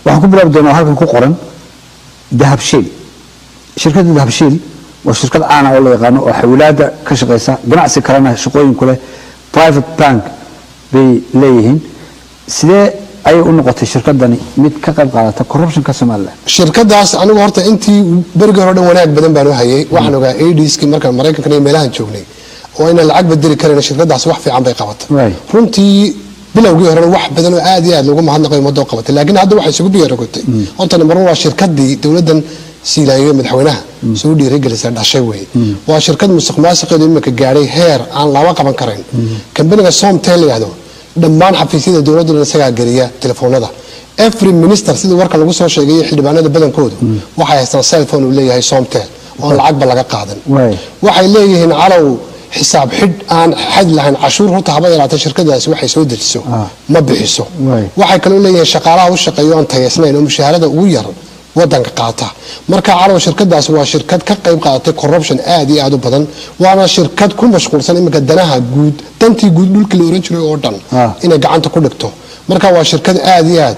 وحكم بلا بدنا هالكن كقرن dahashiil shirkadda dahashiil waa shirkad caan ah oo la yaqaan oo xawlaada ka shaqeysa ganacsi kalena shaqooyin kale private bank bay leeyihiin sidee ay u noqotay shirkadani mid ka qayb qaadata corruption ka Soomaaliland shirkadaas anigu horta intii bariga hore wanaag badan baan u hayay waxaan ogaa ADS-ki marka Mareykanka iyo meelahan joognay oo in lacag bedeli kareen shirkadaas wax fiican bay qabatay runtii bilowgii hore wax badan oo aad iyo aad loogu mahadnaqay muddo qabatay laakiin hadda waxay isugu biirogtay horta mar waa shirkadii dawladdan siilaayay madaxweynaha soo dhiirigelisay dhashay way waa shirkad musuqmaasuqeedu imika gaaray heer aan laba qaban karin kambaniga Somtel yado dhammaan xafiisyada dawladda isaga gariya telefoonada every minister sidoo warka lagu soo sheegay xildhibaanada badankoodu waxay haystaan cell phone u leeyahay Somtel oo lacag ba laga qaadan waxay leeyihiin calow حساب حد عن حد لهن عشور هو تهبط على شركة waxay soo dejiso ma bixiso waxay kale leeyahay shaqaalaha u shaqeeyo aan tayaysnayn oo mushaharada ugu yar wadanka qaata marka calaw shirkadaas waa shirkad ka qayb qaadatay corruption aad iyo aad u badan waana shirkad ku mashquulsan imika danaha guud dhulka la oran jiray oo dhan inay gacanta ku dhigto marka waa shirkad aad iyo aad